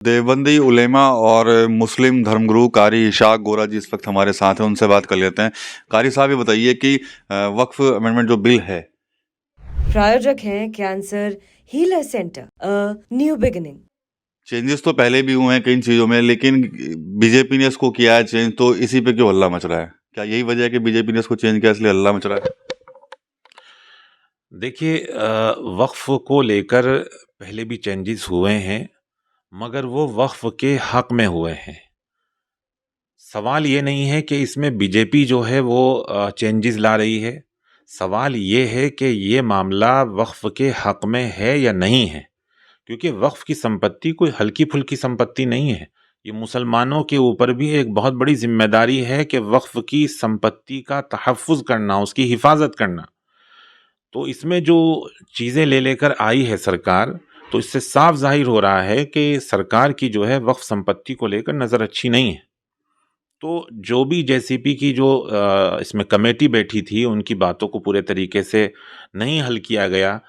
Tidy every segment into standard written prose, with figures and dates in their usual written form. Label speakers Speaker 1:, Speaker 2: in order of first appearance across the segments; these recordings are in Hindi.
Speaker 1: देवबंदी उलेमा और मुस्लिम धर्मगुरु कारी इशाक गोरा जी इस वक्त हमारे साथ हैं, उनसे बात कर लेते हैं। कारी साहब, ये बताइए कि वक्फ अमेंडमेंट जो बिल है,
Speaker 2: प्रायोजक हैं cancer healer centre new beginning.
Speaker 1: Changes तो पहले भी हुए हैं कई चीजों में, लेकिन बीजेपी ने इसको किया है चेंज, तो इसी पे क्यों हल्ला मच रहा है? क्या यही वजह है कि बीजेपी ने इसको चेंज किया इसलिए हल्ला मच रहा है?
Speaker 3: देखिए, वक्फ को लेकर पहले भी चेंजेस हुए हैं, मगर वो वक्फ के हक में हुए हैं। सवाल ये नहीं है कि इसमें बीजेपी जो है वो चेंजेस ला रही है। सवाल ये है कि ये मामला वक्फ के हक में है या नहीं है, क्योंकि वक्फ की संपत्ति कोई हल्की फुल्की संपत्ति नहीं है। ये मुसलमानों के ऊपर भी एक बहुत बड़ी जिम्मेदारी है कि वक्फ की संपत्ति का तहफ़्फ़ुज़ करना, उसकी हिफाजत करना। तो इसमें जो चीज़ें ले लेकर आई है सरकार, तो इससे साफ जाहिर हो रहा है कि सरकार की जो है वक्फ संपत्ति को लेकर नज़र अच्छी नहीं है। तो जो भी जेसीपी की जो इसमें कमेटी बैठी थी, उनकी बातों को पूरे तरीके से नहीं हल किया गया।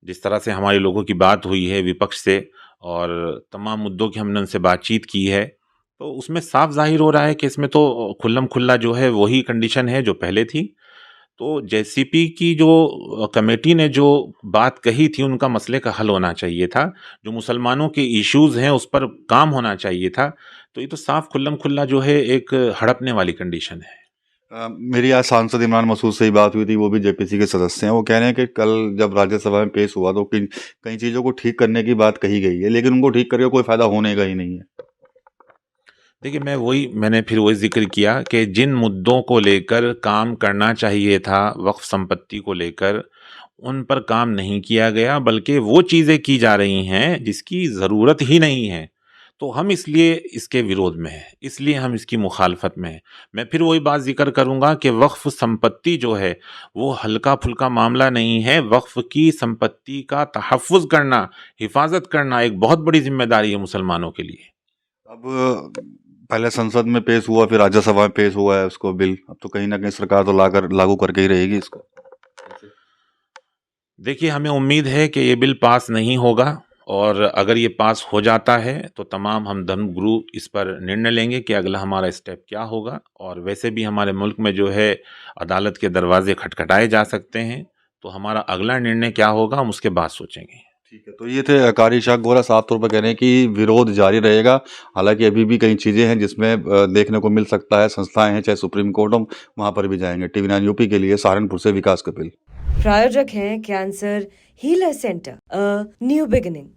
Speaker 3: जिस तरह से हमारे लोगों की बात हुई है विपक्ष से और तमाम मुद्दों की हमने उनसे बातचीत की है, तो उसमें साफ ज़ाहिर हो रहा है कि इसमें तो खुल्लम खुल्ला जो है वही कंडीशन है जो पहले थी। तो जेसीपी की जो कमेटी ने जो बात कही थी, उनका मसले का हल होना चाहिए था। जो मुसलमानों के इश्यूज़ हैं उस पर काम होना चाहिए था। तो ये तो साफ खुल्लम खुल्ला जो है एक हड़पने वाली कंडीशन है।
Speaker 1: मेरी आज सांसद इमरान मसूद से ही बात हुई थी, वो भी जेपीसी के सदस्य हैं। वो कह रहे हैं कि कल जब राज्यसभा में पेश हुआ तो कई चीज़ों को ठीक करने की बात कही गई है, लेकिन उनको ठीक करके कोई फायदा होने का ही नहीं है।
Speaker 3: देखिए, मैंने फिर वही ज़िक्र किया कि जिन मुद्दों को लेकर काम करना चाहिए था वक़्फ़ संपत्ति को लेकर, उन पर काम नहीं किया गया, बल्कि वो चीज़ें की जा रही हैं जिसकी ज़रूरत ही नहीं है। तो हम इसलिए इसके विरोध में हैं, इसलिए हम इसकी मुखालफत में हैं। मैं फिर वही बात ज़िक्र करूँगा कि वक़्फ़ संपत्ति जो है, वो हल्का-फुल्का मामला नहीं है। वक़्फ़ की संपत्ति का तहफ़्फ़ुज़ करना, हिफ़ाज़त करना एक बहुत बड़ी ज़िम्मेदारी है मुसलमानों के लिए।
Speaker 1: अब पहले संसद में पेश हुआ, फिर राज्यसभा में पेश हुआ है उसको बिल। अब तो कहीं ना कहीं सरकार तो लागू करके ही रहेगी इसको।
Speaker 3: देखिए, हमें उम्मीद है कि ये बिल पास नहीं होगा, और अगर ये पास हो जाता है तो तमाम हम धर्मगुरु इस पर निर्णय लेंगे कि अगला हमारा स्टेप क्या होगा। और वैसे भी हमारे मुल्क में जो है अदालत के दरवाजे खटखटाए जा सकते हैं, तो हमारा अगला निर्णय क्या होगा हम उसके बाद सोचेंगे।
Speaker 1: ठीक है, तो ये थे कारी इशाक गोरा। साफ तौर पर कह रहे हैं कि विरोध जारी रहेगा। हालांकि अभी भी कई चीजें हैं जिसमें देखने को मिल सकता है। संस्थाएं हैं, चाहे सुप्रीम कोर्ट हो, वहां पर भी जाएंगे। TV9 यूपी के लिए सहारनपुर से विकास कपिल।
Speaker 2: प्रायोजक हैं cancer healer centre new beginning.